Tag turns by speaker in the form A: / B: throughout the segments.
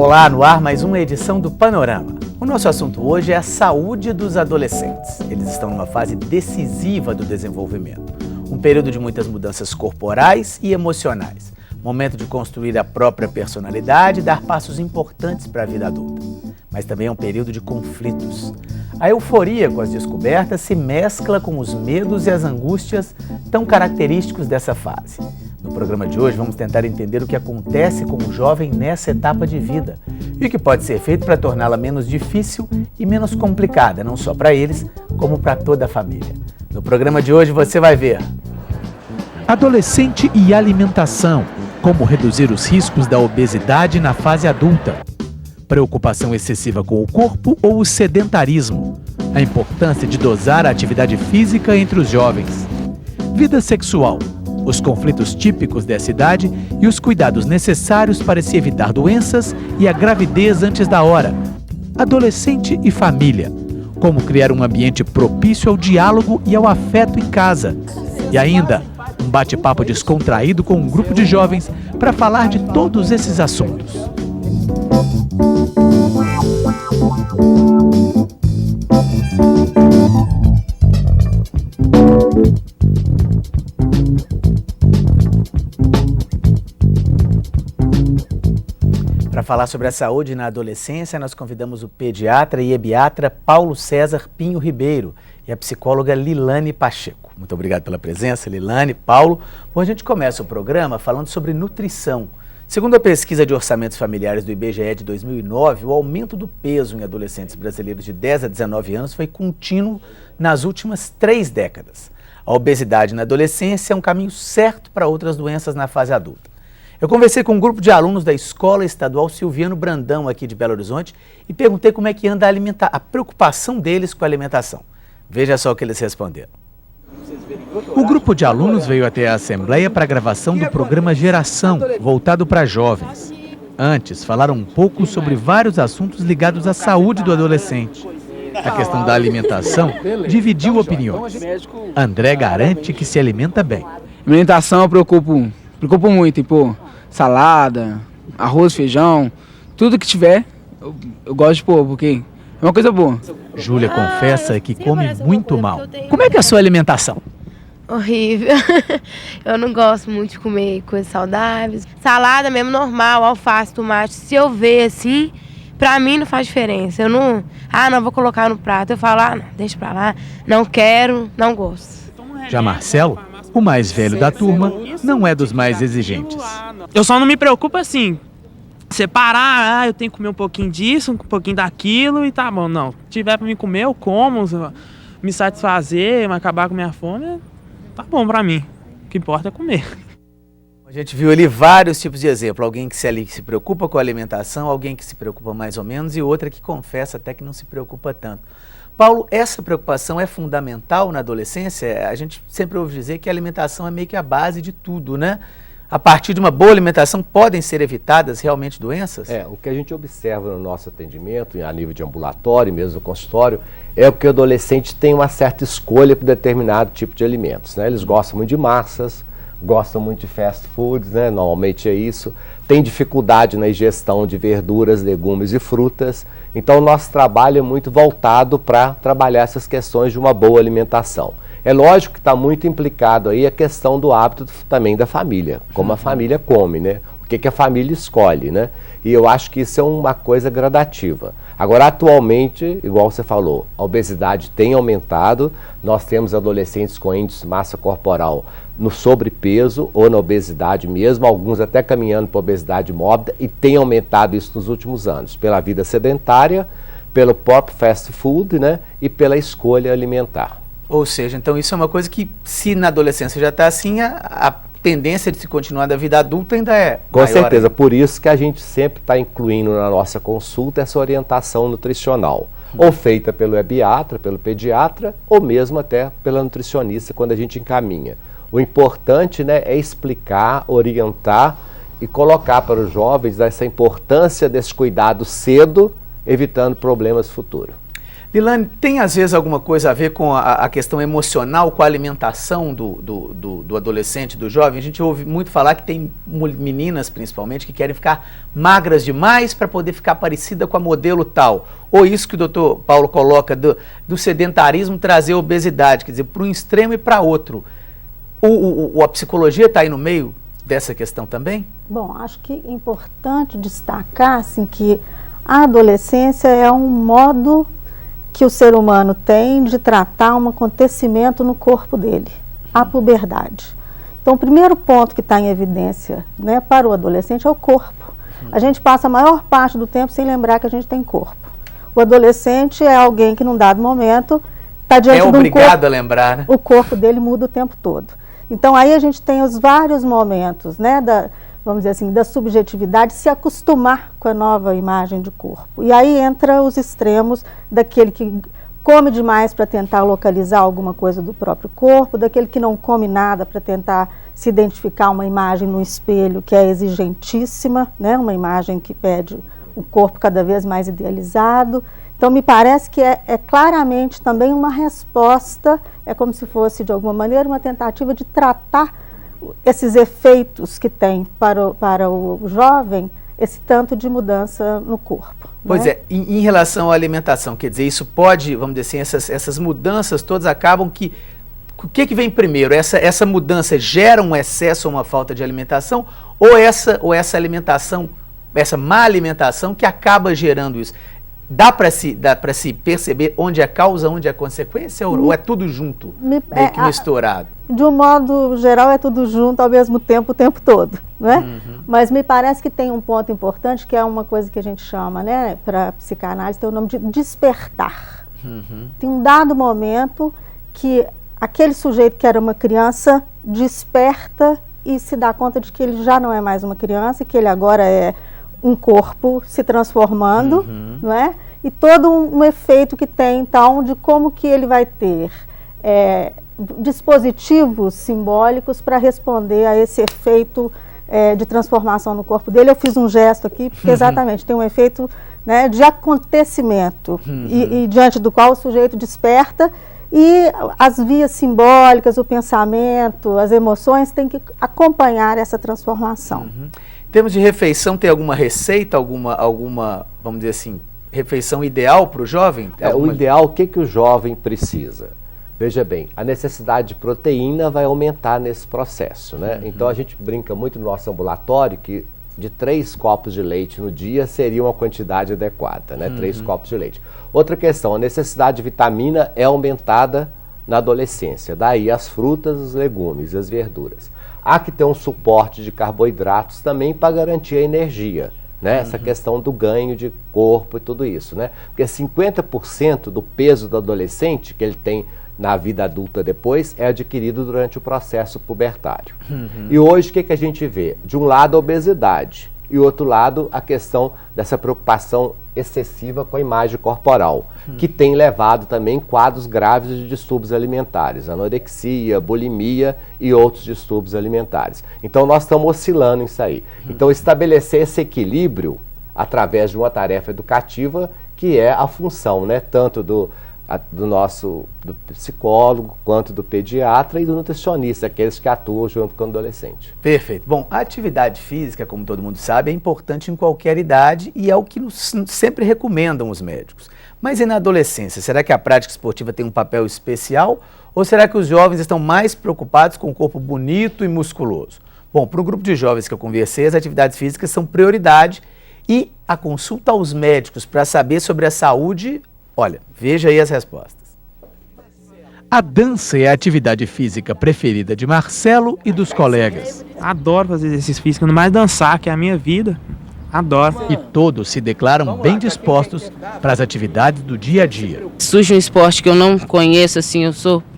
A: Olá, no ar mais uma edição do Panorama. O nosso assunto hoje é a saúde dos adolescentes. Eles estão numa fase decisiva do desenvolvimento. Um período de muitas mudanças corporais e emocionais. Momento de construir a própria personalidade e dar passos importantes para a vida adulta. Mas também é um período de conflitos. A euforia com as descobertas se mescla com os medos e as angústias tão característicos dessa fase. No programa de hoje vamos tentar entender o que acontece com o jovem nessa etapa de vida e o que pode ser feito para torná-la menos difícil e menos complicada, não só para eles, como para toda a família. No programa de hoje você vai ver adolescente e alimentação, como reduzir os riscos da obesidade na fase adulta, preocupação excessiva com o corpo ou o sedentarismo, a importância de dosar a atividade física entre os jovens, vida sexual, os conflitos típicos dessa idade e os cuidados necessários para se evitar doenças e a gravidez antes da hora, adolescente e família, como criar um ambiente propício ao diálogo e ao afeto em casa, e ainda um bate-papo descontraído com um grupo de jovens para falar de todos esses assuntos. Para falar sobre a saúde na adolescência, nós convidamos o pediatra e ebiatra Paulo César Pinho Ribeiro e a psicóloga Lilane Pacheco. Muito obrigado pela presença, Lilane, Paulo. Bom, a gente começa o programa falando sobre nutrição. Segundo a pesquisa de orçamentos familiares do IBGE de 2009, o aumento do peso em adolescentes brasileiros de 10 a 19 anos foi contínuo nas últimas 3 décadas. A obesidade na adolescência é um caminho certo para outras doenças na fase adulta. Eu conversei com um grupo de alunos da Escola Estadual Silviano Brandão, aqui de Belo Horizonte, e perguntei como é que anda a preocupação deles com a alimentação. Veja só o que eles responderam. O grupo de alunos veio até a Assembleia para a gravação do programa Geração, voltado para jovens. Antes, falaram um pouco sobre vários assuntos ligados à saúde do adolescente. A questão da alimentação dividiu opiniões. André garante que se alimenta bem.
B: Alimentação eu preocupo muito, tipo, salada, arroz, feijão, tudo que tiver, eu gosto de pôr, porque é uma coisa boa.
A: Júlia confessa que come muito mal. Como é que é a sua alimentação?
C: Horrível. Eu não gosto muito de comer coisas saudáveis. Salada mesmo normal, alface, tomate. Se eu ver assim, pra mim não faz diferença. Eu não vou colocar no prato. Eu falo, não, deixa pra lá, não quero, não gosto.
A: Já Marcelo, o mais velho da turma, não é dos mais exigentes.
D: Eu só não me preocupo assim, separar, eu tenho que comer um pouquinho disso, um pouquinho daquilo e tá bom. Não, se tiver pra me comer, eu como, me satisfazer, acabar com minha fome, tá bom pra mim. O que importa é comer.
A: A gente viu ali vários tipos de exemplo. Alguém que se preocupa com a alimentação, alguém que se preocupa mais ou menos e outra que confessa até que não se preocupa tanto. Paulo, essa preocupação é fundamental na adolescência? A gente sempre ouve dizer que a alimentação é meio que a base de tudo, né? A partir de uma boa alimentação podem ser evitadas realmente doenças?
E: O que a gente observa no nosso atendimento, a nível de ambulatório, mesmo no consultório, é que o adolescente tem uma certa escolha por determinado tipo de alimentos, né? Eles gostam muito de massas, gostam muito de fast foods, né? Normalmente é isso. Tem dificuldade na ingestão de verduras, legumes e frutas. Então, o nosso trabalho é muito voltado para trabalhar essas questões de uma boa alimentação. É lógico que está muito implicado aí a questão do hábito também da família, como a família come, né? O que a família escolhe, né? E eu acho que isso é uma coisa gradativa. Agora, atualmente, igual você falou, a obesidade tem aumentado, nós temos adolescentes com índice de massa corporal no sobrepeso ou na obesidade mesmo, alguns até caminhando para obesidade mórbida, e tem aumentado isso nos últimos anos, pela vida sedentária, pelo próprio fast food, né, e pela escolha alimentar.
A: Ou seja, então isso é uma coisa que, se na adolescência já está assim, a tendência de se continuar da vida adulta ainda é
E: com
A: maior,
E: certeza, por isso que a gente sempre está incluindo na nossa consulta essa orientação nutricional, ou feita pelo ebiatra, pelo pediatra, ou mesmo até pela nutricionista quando a gente encaminha. O importante, né, é explicar, orientar e colocar para os jovens essa importância desse cuidado cedo, evitando problemas futuros.
A: Lilane, tem às vezes alguma coisa a ver com a questão emocional, com a alimentação do adolescente, do jovem? A gente ouve muito falar que tem meninas, principalmente, que querem ficar magras demais para poder ficar parecida com a modelo tal. Ou isso que o doutor Paulo coloca do sedentarismo trazer obesidade, quer dizer, para um extremo e para outro. A psicologia está aí no meio dessa questão também?
F: Bom, acho que é importante destacar assim, que a adolescência é um modo que o ser humano tem de tratar um acontecimento no corpo dele, a puberdade. Então, o primeiro ponto que está em evidência, né, para o adolescente é o corpo. A gente passa a maior parte do tempo sem lembrar que a gente tem corpo. O adolescente é alguém que, num dado momento, está diante de um corpo... É
A: obrigado a lembrar, né?
F: O corpo dele muda o tempo todo. Então, aí a gente tem os vários momentos, né, vamos dizer assim, da subjetividade, se acostumar com a nova imagem de corpo. E aí entra os extremos daquele que come demais para tentar localizar alguma coisa do próprio corpo, daquele que não come nada para tentar se identificar uma imagem no espelho que é exigentíssima, né, uma imagem que pede o corpo cada vez mais idealizado. Então, me parece que é claramente também uma resposta, é como se fosse, de alguma maneira, uma tentativa de tratar esses efeitos que tem para o jovem, esse tanto de mudança no corpo.
A: Pois
F: né?
A: é, em relação à alimentação, quer dizer, isso pode, vamos dizer assim, essas mudanças todas acabam que... O que vem primeiro? Essa mudança gera um excesso ou uma falta de alimentação? Ou essa alimentação, essa má alimentação que acaba gerando isso? Dá para se perceber onde é causa, onde é consequência, ou é tudo junto, meio que misturado?
F: De um modo geral é tudo junto ao mesmo tempo, o tempo todo, né? Uhum. Mas me parece que tem um ponto importante, que é uma coisa que a gente chama, né, para psicanálise, tem o nome de despertar. Uhum. Tem um dado momento que aquele sujeito que era uma criança desperta e se dá conta de que ele já não é mais uma criança, que ele agora é um corpo se transformando, não é? E todo um efeito que tem, então, de como que ele vai ter dispositivos simbólicos para responder a esse efeito de transformação no corpo dele. Eu fiz um gesto aqui, porque exatamente tem um efeito, né, de acontecimento, e diante do qual o sujeito desperta, e as vias simbólicas, o pensamento, as emoções têm que acompanhar essa transformação.
A: Em termos de refeição, tem alguma receita, alguma, vamos dizer assim, refeição ideal para o jovem?
E: O ideal, o que o jovem precisa? Veja bem, a necessidade de proteína vai aumentar nesse processo, né? Então a gente brinca muito no nosso ambulatório que de 3 copos de leite no dia seria uma quantidade adequada, né? 3 copos de leite. Outra questão, a necessidade de vitamina é aumentada na adolescência, daí as frutas, os legumes, as verduras. Há que ter um suporte de carboidratos também para garantir a energia, né? Essa questão do ganho de corpo e tudo isso, né? Porque 50% do peso do adolescente que ele tem na vida adulta depois é adquirido durante o processo pubertário. E hoje o que a gente vê? De um lado a obesidade e outro lado a questão dessa preocupação excessiva com a imagem corporal, que tem levado também quadros graves de distúrbios alimentares, anorexia, bulimia e outros distúrbios alimentares. Então nós estamos oscilando nisso aí. Então estabelecer esse equilíbrio através de uma tarefa educativa que é a função, né, tanto do psicólogo, quanto do pediatra e do nutricionista, aqueles que atuam junto com o adolescente.
A: Perfeito. Bom, a atividade física, como todo mundo sabe, é importante em qualquer idade e é o que sempre recomendam os médicos. Mas e na adolescência? Será que a prática esportiva tem um papel especial ou será que os jovens estão mais preocupados com o corpo bonito e musculoso? Bom, para o grupo de jovens que eu conversei, as atividades físicas são prioridade e a consulta aos médicos para saber sobre a saúde. Olha, veja aí as respostas. A dança é a atividade física preferida de Marcelo e dos colegas.
D: Adoro fazer exercício físico, no mais dançar, que é a minha vida. Adoro.
A: E todos se declaram bem dispostos para as atividades do dia a dia.
G: Surge um esporte que eu não conheço, assim,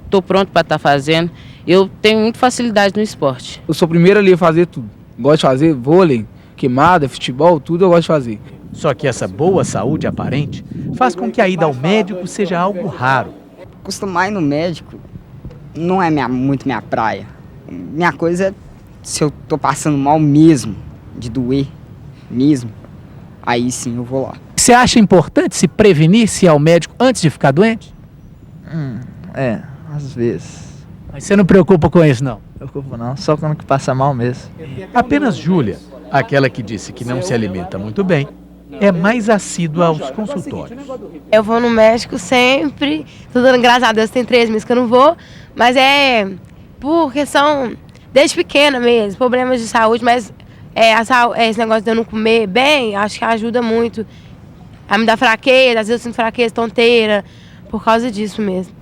G: tô pronto para estar fazendo. Eu tenho muita facilidade no esporte.
B: Eu sou o primeiro ali a fazer tudo. Gosto de fazer vôlei, queimada, futebol, tudo eu gosto de fazer.
A: Só que essa boa saúde aparente faz com que a ida ao médico seja algo raro.
H: Costumar ir no médico não é muito minha praia. Minha coisa é se eu tô passando mal mesmo, de doer mesmo, aí sim eu vou lá.
A: Você acha importante se prevenir, se ir ao médico antes de ficar doente?
I: Às vezes.
A: Mas você não preocupa com isso, não?
I: Não preocupo não, só quando que passa mal mesmo.
A: Apenas Júlia, aquela que disse que não se alimenta muito bem, é mais assídua aos consultórios.
C: Eu vou no médico sempre, tô dando graças a Deus, tem 3 meses que eu não vou, mas é por questão, desde pequena mesmo, problemas de saúde, mas esse negócio de eu não comer bem, acho que ajuda muito a me dar fraqueza, às vezes eu sinto fraqueza, tonteira, por causa disso mesmo.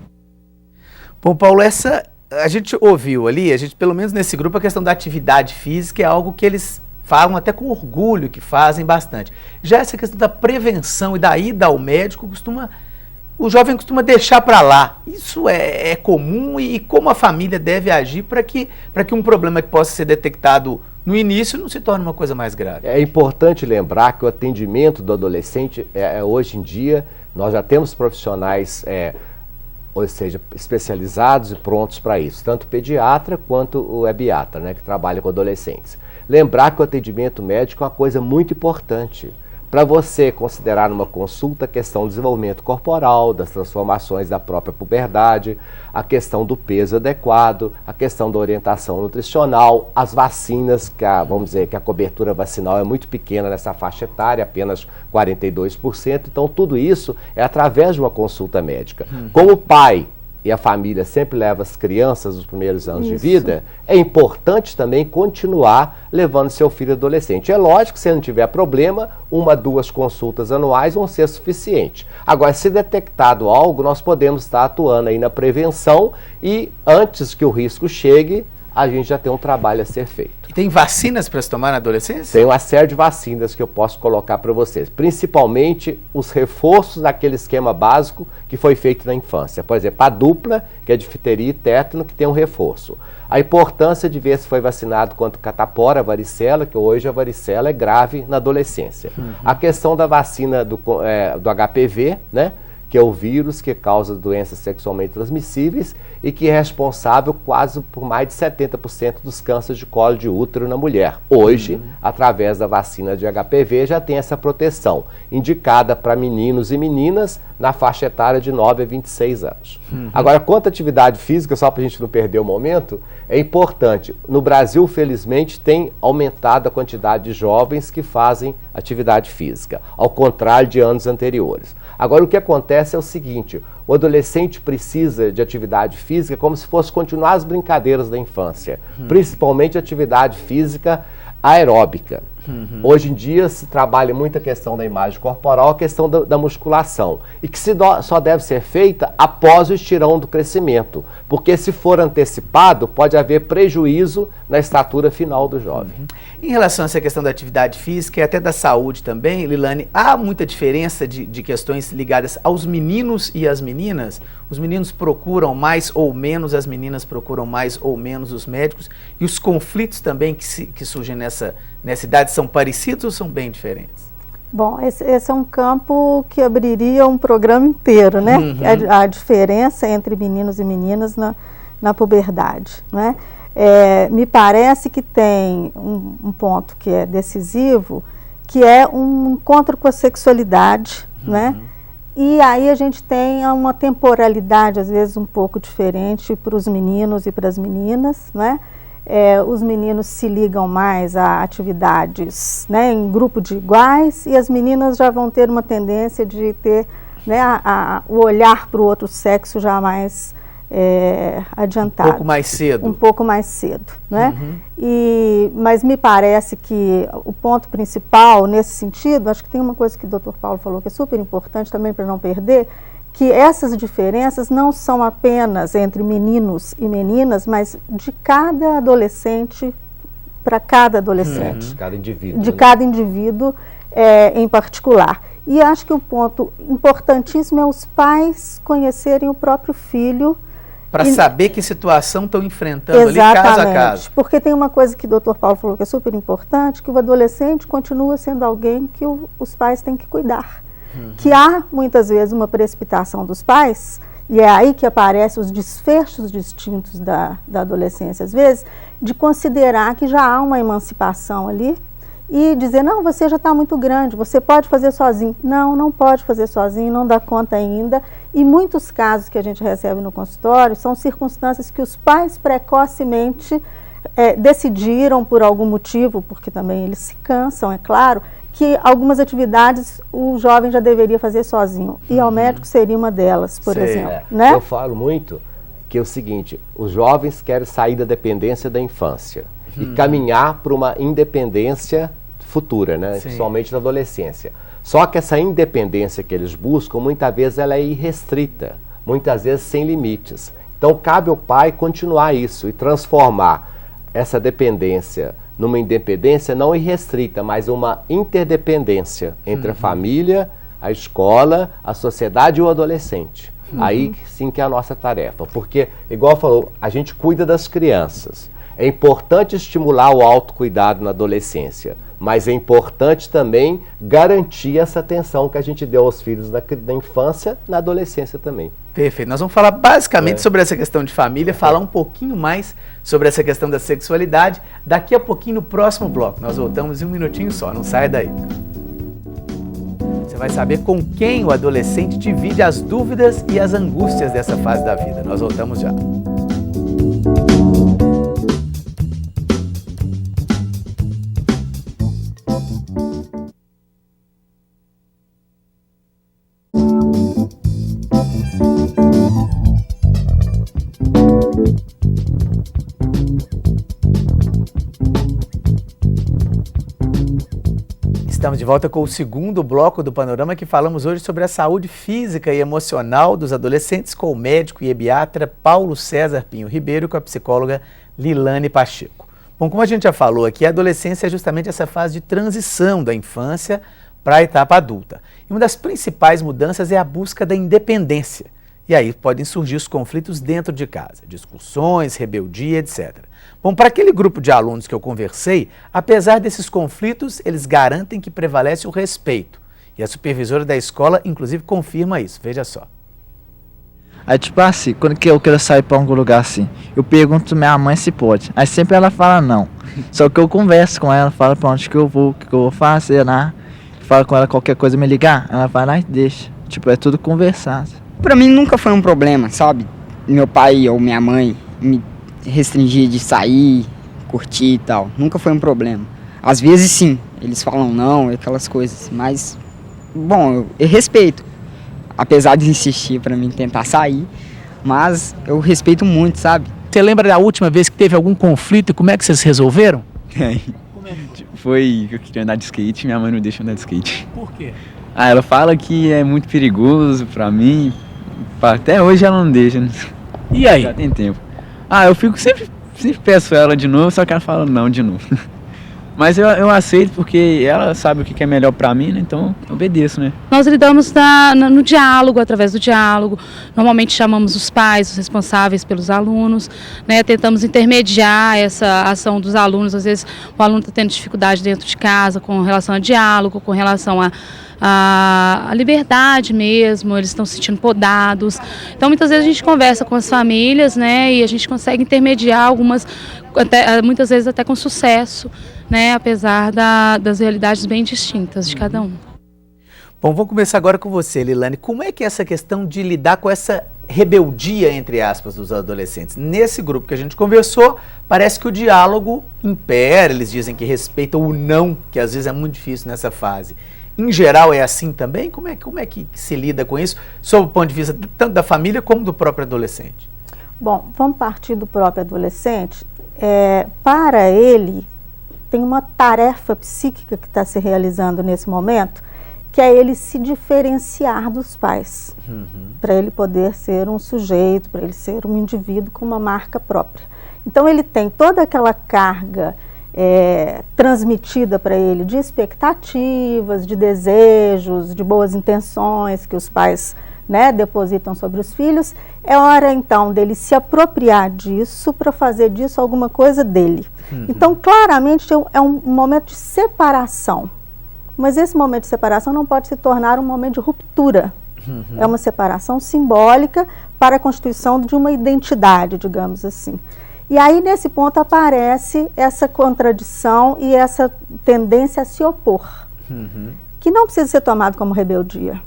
A: Bom, Paulo, a gente ouviu ali, pelo menos nesse grupo, a questão da atividade física é algo que eles falam até com orgulho, que fazem bastante. Já essa questão da prevenção e da ida ao médico, o jovem costuma deixar para lá. Isso é comum e como a família deve agir para que um problema que possa ser detectado no início não se torne uma coisa mais grave?
E: É importante lembrar que o atendimento do adolescente, hoje em dia, nós já temos profissionais, ou seja, especializados e prontos para isso, tanto o pediatra quanto o ebiatra, né, que trabalha com adolescentes. Lembrar que o atendimento médico é uma coisa muito importante. Para você considerar numa consulta a questão do desenvolvimento corporal, das transformações da própria puberdade, a questão do peso adequado, a questão da orientação nutricional, as vacinas, vamos dizer que a cobertura vacinal é muito pequena nessa faixa etária, apenas 42%, então tudo isso é através de uma consulta médica. Como pai e a família sempre leva as crianças nos primeiros anos de vida, é importante também continuar levando seu filho adolescente. É lógico que se ele não tiver problema, 1, 2 consultas anuais vão ser suficiente. Agora, se detectado algo, nós podemos estar atuando aí na prevenção e antes que o risco chegue, a gente já tem um trabalho a ser feito.
A: E tem vacinas para se tomar na adolescência?
E: Tem uma série de vacinas que eu posso colocar para vocês, principalmente os reforços daquele esquema básico que foi feito na infância. Por exemplo, a dupla, que é difteria e tétano, que tem um reforço. A importância de ver se foi vacinado contra catapora, varicela, que hoje a varicela é grave na adolescência. A questão da vacina do HPV, né? Que é o vírus que causa doenças sexualmente transmissíveis e que é responsável quase por mais de 70% dos cânceres de colo de útero na mulher. Hoje, através da vacina de HPV, já tem essa proteção, indicada para meninos e meninas na faixa etária de 9 a 26 anos. Agora, quanto à atividade física, só para a gente não perder o momento, é importante. No Brasil, felizmente, tem aumentado a quantidade de jovens que fazem atividade física, ao contrário de anos anteriores. Agora, o que acontece é o seguinte, o adolescente precisa de atividade física como se fosse continuar as brincadeiras da infância, principalmente atividade física aeróbica. Hoje em dia se trabalha muito a questão da imagem corporal, a questão da musculação, e que só deve ser feita após o estirão do crescimento, porque se for antecipado pode haver prejuízo na estatura final do jovem.
A: Em relação a essa questão da atividade física e até da saúde também, Lilane, há muita diferença de questões ligadas aos meninos e às meninas? Os meninos procuram mais ou menos, as meninas procuram mais ou menos os médicos, e os conflitos também que surgem nessa idade são parecidos ou são bem diferentes?
F: Bom, esse é um campo que abriria um programa inteiro, né? A diferença entre meninos e meninas na puberdade, né? Me parece que tem um ponto que é decisivo, que é um encontro com a sexualidade, né? E aí a gente tem uma temporalidade, às vezes, um pouco diferente para os meninos e para as meninas, né? Os meninos se ligam mais a atividades, né, em grupo de iguais, e as meninas já vão ter uma tendência de ter, né, o olhar para o outro sexo já mais adiantado.
A: Um pouco mais cedo.
F: Um pouco mais cedo, né? Mas me parece que o ponto principal nesse sentido, acho que tem uma coisa que o Dr. Paulo falou que é super importante também para não perder, que essas diferenças não são apenas entre meninos e meninas, mas de cada adolescente para cada adolescente.
E: De cada indivíduo.
F: De cada indivíduo em particular. E acho que o ponto importantíssimo é os pais conhecerem o próprio filho.
A: Para saber que situação estão enfrentando ali caso a caso.
F: Porque tem uma coisa que o Dr. Paulo falou que é super importante, que o adolescente continua sendo alguém que os pais têm que cuidar. Que há, muitas vezes, uma precipitação dos pais, e é aí que aparecem os desfechos distintos da adolescência, às vezes, de considerar que já há uma emancipação ali e dizer, não, você já está muito grande, você pode fazer sozinho. Não, não pode fazer sozinho, não dá conta ainda. E muitos casos que a gente recebe no consultório são circunstâncias que os pais precocemente decidiram por algum motivo, porque também eles se cansam, é claro, que algumas atividades o jovem já deveria fazer sozinho. E ao médico seria uma delas, por exemplo. Né?
E: Eu falo muito que é o seguinte, os jovens querem sair da dependência da infância e caminhar para uma independência futura, né? Principalmente na adolescência. Só que essa independência que eles buscam, muitas vezes ela é irrestrita, muitas vezes sem limites. Então cabe ao pai continuar isso e transformar essa dependência numa independência não irrestrita, mas uma interdependência entre a família, a escola, a sociedade e o adolescente. Aí sim que é a nossa tarefa, porque, igual falou, a gente cuida das crianças. É importante estimular o autocuidado na adolescência, mas é importante também garantir essa atenção que a gente deu aos filhos da infância, na adolescência também.
A: Perfeito. Nós vamos falar basicamente sobre essa questão de família, falar um pouquinho mais sobre essa questão da sexualidade. Daqui a pouquinho, no próximo bloco, nós voltamos em um minutinho só, não sai daí. Você vai saber com quem o adolescente divide as dúvidas e as angústias dessa fase da vida. Nós voltamos já. Estamos de volta com o segundo bloco do Panorama, que falamos hoje sobre a saúde física e emocional dos adolescentes com o médico e ebiatra Paulo César Pinho Ribeiro e com a psicóloga Lilane Pacheco. Bom, como a gente já falou aqui, a adolescência é justamente essa fase de transição da infância para a etapa adulta. E uma das principais mudanças é a busca da independência. E aí podem surgir os conflitos dentro de casa, discussões, rebeldia, etc. Bom, para aquele grupo de alunos que eu conversei, apesar desses conflitos, eles garantem que prevalece o respeito. E a supervisora da escola, inclusive, confirma isso. Veja só.
I: Aí, tipo assim, quando que eu quero sair pra algum lugar assim, eu pergunto minha mãe se pode. Aí sempre ela fala não. Só que eu converso com ela, falo pra onde que eu vou, o que eu vou fazer lá. Falo com ela qualquer coisa me ligar, ela vai lá e deixa. Tipo, é tudo conversado.
H: Pra mim nunca foi um problema, sabe? Meu pai ou minha mãe me restringir de sair, curtir e tal. Nunca foi um problema. Às vezes sim, eles falam não, aquelas coisas. Mas, bom, eu respeito. Apesar de insistir pra mim tentar sair, mas eu respeito muito, sabe?
A: Você lembra da última vez que teve algum conflito e como é que vocês resolveram?
J: Foi que eu queria andar de skate e minha mãe não deixa andar de skate.
A: Por quê?
J: Ah, ela fala que é muito perigoso pra mim. Até hoje ela não deixa.
A: E aí?
J: Já tem tempo. Ah, eu fico sempre peço ela de novo, só que ela fala não de novo. Mas eu aceito porque ela sabe o que é melhor pra mim, né? Então eu obedeço, né?
K: Nós lidamos no diálogo, através do diálogo. Normalmente chamamos os pais, os responsáveis pelos alunos, né? Tentamos intermediar essa ação dos alunos. Às vezes o aluno está tendo dificuldade dentro de casa com relação a diálogo, com relação a liberdade mesmo, eles estão se sentindo podados. Então muitas vezes a gente conversa com as famílias, né? E a gente consegue intermediar algumas, muitas vezes até com sucesso, né, apesar das realidades bem distintas de cada um.
A: Bom, vou começar agora com você, Lilane. Como é que é essa questão de lidar com essa rebeldia, entre aspas, dos adolescentes? Nesse grupo que a gente conversou, parece que o diálogo impera, eles dizem que respeitam o não, que às vezes é muito difícil nessa fase. Em geral é assim também? Como é que se lida com isso, sob o ponto de vista tanto da família como do próprio adolescente?
F: Bom, vamos partir do próprio adolescente. Para ele, tem uma tarefa psíquica que está se realizando nesse momento, que é ele se diferenciar dos pais, para ele poder ser um sujeito, para ele ser um indivíduo com uma marca própria. Então ele tem toda aquela carga transmitida para ele de expectativas, de desejos, de boas intenções que os pais, né, depositam sobre os filhos. É hora então dele se apropriar disso para fazer disso alguma coisa dele. Então claramente é um momento de separação, mas esse momento de separação não pode se tornar um momento de ruptura. É uma separação simbólica para a constituição de uma identidade, digamos assim. E aí, nesse ponto, aparece essa contradição e essa tendência a se opor, que não precisa ser tomado como rebeldia,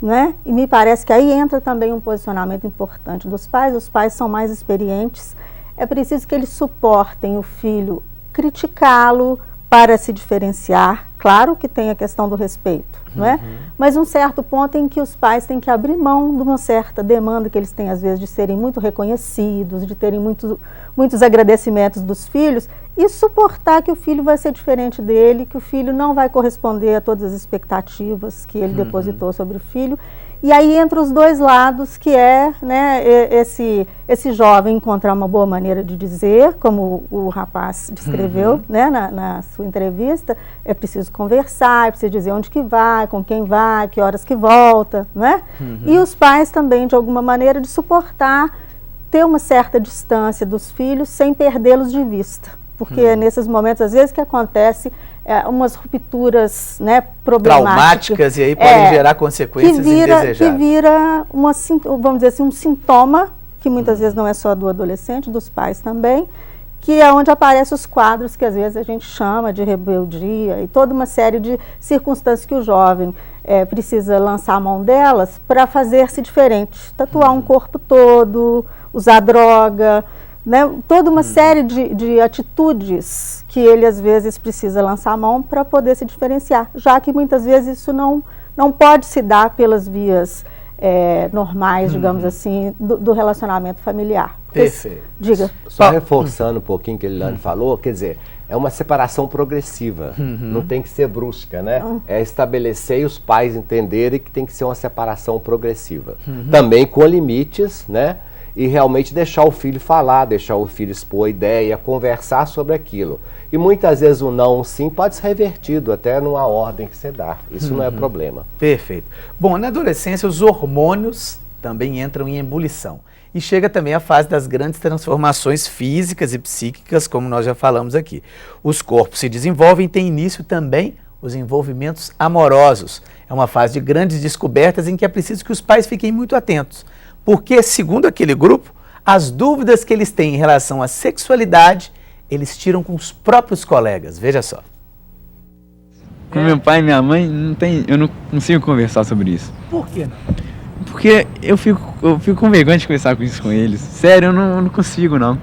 F: né? E me parece que aí entra também um posicionamento importante dos pais. Os pais são mais experientes, é preciso que eles suportem o filho criticá-lo para se diferenciar. Claro que tem a questão do respeito, não é? Mas um certo ponto em que os pais têm que abrir mão de uma certa demanda que eles têm, às vezes, de serem muito reconhecidos, de terem muitos agradecimentos dos filhos, e suportar que o filho vai ser diferente dele, que o filho não vai corresponder a todas as expectativas que ele depositou sobre o filho. E aí entra os dois lados, que é, né, esse jovem encontrar uma boa maneira de dizer, como o rapaz descreveu, né, na sua entrevista. É preciso conversar, é preciso dizer onde que vai, com quem vai, que horas que volta, né? E os pais também, de alguma maneira, de suportar, ter uma certa distância dos filhos sem perdê-los de vista. Porque é nesses momentos, às vezes, que acontece umas rupturas, né,
A: traumáticas, e aí podem gerar consequências indesejáveis.
F: Que vira, vamos dizer assim, um sintoma, que muitas vezes não é só do adolescente, dos pais também, que é onde aparecem os quadros que às vezes a gente chama de rebeldia, e toda uma série de circunstâncias que o jovem precisa lançar a mão delas para fazer-se diferente. Tatuar um corpo todo, usar droga, né, toda uma série de atitudes que ele às vezes precisa lançar a mão para poder se diferenciar, já que muitas vezes isso não pode se dar pelas vias normais, digamos assim, do relacionamento familiar.
A: Perfeito.
F: Diga.
E: Só reforçando um pouquinho o que a Elane falou, quer dizer, é uma separação progressiva, não tem que ser brusca, né? É estabelecer e os pais entenderem que tem que ser uma separação progressiva. Também com limites, né? E realmente deixar o filho falar, deixar o filho expor a ideia, conversar sobre aquilo. E muitas vezes o não, o sim, pode ser revertido até numa ordem que você dá. Isso não é problema.
A: Perfeito. Bom, na adolescência os hormônios também entram em ebulição. E chega também a fase das grandes transformações físicas e psíquicas, como nós já falamos aqui. Os corpos se desenvolvem e tem início também os envolvimentos amorosos. É uma fase de grandes descobertas em que é preciso que os pais fiquem muito atentos. Porque, segundo aquele grupo, as dúvidas que eles têm em relação à sexualidade, eles tiram com os próprios colegas. Veja só.
J: Com meu pai e minha mãe, eu não consigo conversar sobre isso.
A: Por quê?
J: Porque eu fico com vergonha de conversar com isso com eles. Sério, eu não consigo, não.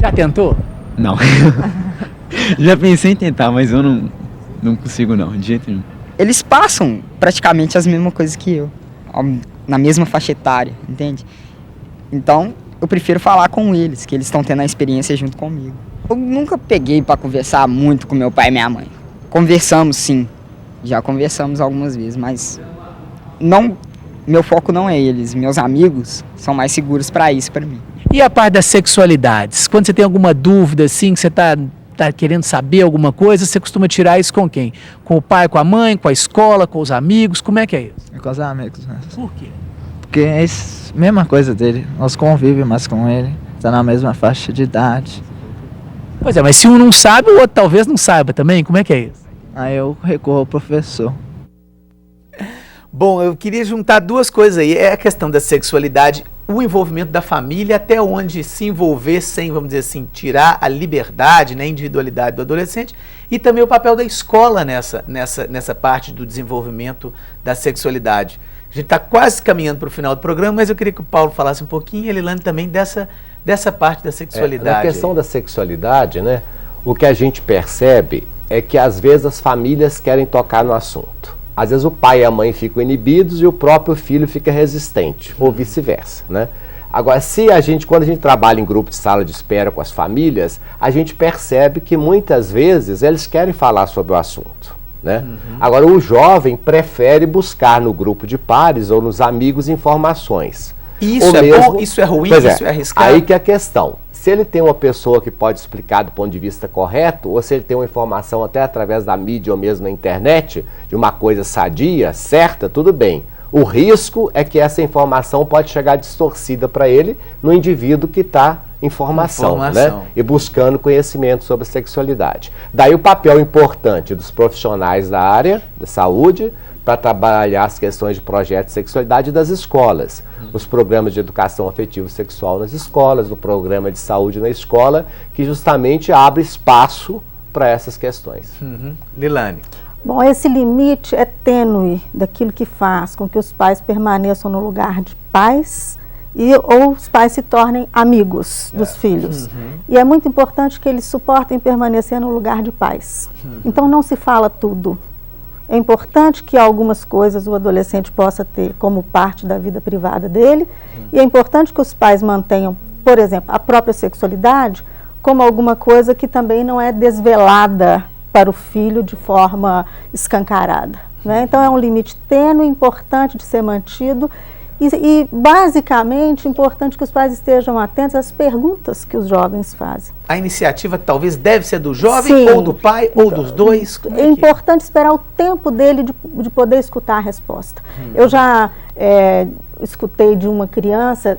A: Já tentou?
J: Não. Já pensei em tentar, mas eu não consigo, não, de jeito nenhum.
H: Eles passam praticamente as mesmas coisas que eu, na mesma faixa etária, entende? Então, eu prefiro falar com eles, que eles estão tendo a experiência junto comigo. Eu nunca peguei para conversar muito com meu pai e minha mãe. Conversamos, sim. Já conversamos algumas vezes, mas meu foco não é eles. Meus amigos são mais seguros para isso, para mim.
A: E a parte das sexualidades? Quando você tem alguma dúvida, assim, que você tá querendo saber alguma coisa, você costuma tirar isso com quem? Com o pai, com a mãe, com a escola, com os amigos? Como é que é isso?
I: É com os amigos, né?
A: Por quê?
I: Porque é a mesma coisa dele. Nós convivemos mais com ele. Está na mesma faixa de idade.
A: Pois é, mas se um não sabe, o outro talvez não saiba também. Como é que é isso?
I: Aí eu recorro ao professor.
A: Bom, eu queria juntar duas coisas aí. É a questão da sexualidade, o envolvimento da família, até onde se envolver sem, vamos dizer assim, tirar a liberdade, né, a individualidade do adolescente, e também o papel da escola nessa parte do desenvolvimento da sexualidade. A gente está quase caminhando para o final do programa, mas eu queria que o Paulo falasse um pouquinho, e a Elane também, dessa parte da sexualidade.
E: Na questão da sexualidade, né, o que a gente percebe é que às vezes as famílias querem tocar no assunto. Às vezes o pai e a mãe ficam inibidos e o próprio filho fica resistente, ou vice-versa, né? Agora, quando a gente trabalha em grupo de sala de espera com as famílias, a gente percebe que muitas vezes eles querem falar sobre o assunto, né? Agora, o jovem prefere buscar no grupo de pares ou nos amigos informações.
A: Isso é bom, isso é ruim, isso é arriscado?
E: Aí que é a questão. Se ele tem uma pessoa que pode explicar do ponto de vista correto, ou se ele tem uma informação até através da mídia ou mesmo na internet, de uma coisa sadia, certa, tudo bem. O risco é que essa informação pode chegar distorcida para ele no indivíduo que está em formação, né? E buscando conhecimento sobre a sexualidade. Daí o papel importante dos profissionais da área da saúde, para trabalhar as questões de projetos de sexualidade das escolas. Os programas de educação afetivo-sexual nas escolas, o programa de saúde na escola, que justamente abre espaço para essas questões.
A: Lilane.
F: Bom, esse limite é tênue daquilo que faz com que os pais permaneçam no lugar de pais ou os pais se tornem amigos dos filhos. E é muito importante que eles suportem permanecer no lugar de pais. Então não se fala tudo. É importante que algumas coisas o adolescente possa ter como parte da vida privada dele, e é importante que os pais mantenham, por exemplo, a própria sexualidade como alguma coisa que também não é desvelada para o filho de forma escancarada, né? Então é um limite tênue, importante de ser mantido, e basicamente importante que os pais estejam atentos às perguntas que os jovens fazem.
A: A iniciativa talvez deve ser do jovem,
F: Sim,
A: ou do pai, ou dos dois?
F: É importante esperar o tempo dele de poder escutar a resposta. Eu já escutei de uma criança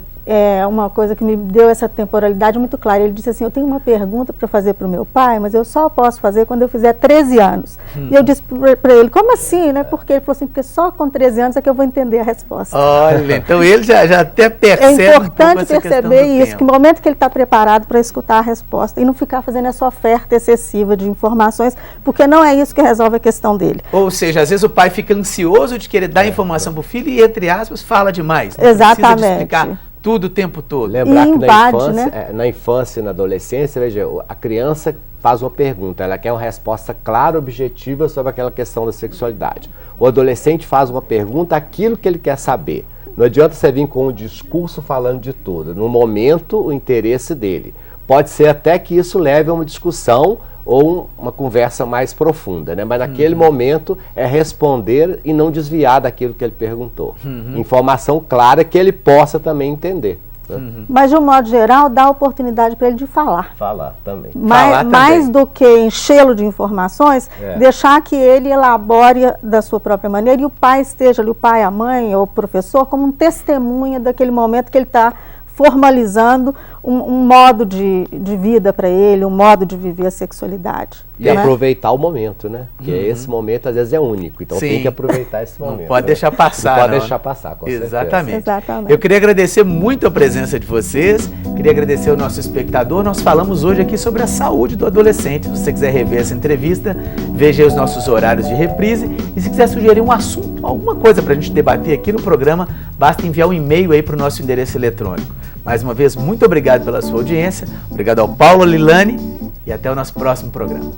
F: uma coisa que me deu essa temporalidade muito clara. Ele disse assim: eu tenho uma pergunta para fazer para o meu pai, mas eu só posso fazer quando eu fizer 13 anos. E eu disse para ele: como assim, né? Porque ele falou assim: porque só com 13 anos é que eu vou entender a resposta.
A: Olha, então ele já até percebe.
F: É importante perceber isso, que no momento que ele está preparado para escutar a resposta e não ficar fazendo essa oferta excessiva de informações, porque não é isso que resolve a questão dele.
A: Ou seja, às vezes o pai fica ansioso de querer dar informação para o filho e, entre aspas, fala demais.
F: Exatamente.
A: Precisa de explicar tudo o tempo todo.
E: Lembrar que na infância e na adolescência, veja, a criança faz uma pergunta, ela quer uma resposta clara, objetiva sobre aquela questão da sexualidade. O adolescente faz uma pergunta, aquilo que ele quer saber. Não adianta você vir com um discurso falando de tudo. No momento, o interesse dele. Pode ser até que isso leve a uma discussão ou uma conversa mais profunda, né? Mas naquele momento é responder e não desviar daquilo que ele perguntou. Informação clara que ele possa também entender. Né?
F: Mas, de um modo geral, dá oportunidade para ele de falar.
E: Falar também.
F: Mais do que enchê-lo de informações, deixar que ele elabore da sua própria maneira e o pai esteja ali, o pai, a mãe ou o professor, como um testemunha daquele momento que ele está formalizando um modo de vida para ele, um modo de viver a sexualidade.
E: E aproveitar o momento, né? Porque esse momento às vezes é único, então tem que aproveitar esse momento.
A: Não pode deixar passar.
E: Não pode deixar passar, com certeza.
F: Exatamente.
A: Eu queria agradecer muito a presença de vocês, queria agradecer ao nosso espectador. Nós falamos hoje aqui sobre a saúde do adolescente. Se você quiser rever essa entrevista, veja os nossos horários de reprise, e se quiser sugerir um assunto, alguma coisa para a gente debater aqui no programa, basta enviar um e-mail aí para o nosso endereço eletrônico. Mais uma vez, muito obrigado pela sua audiência, obrigado ao Paulo, Lilane, e até o nosso próximo programa.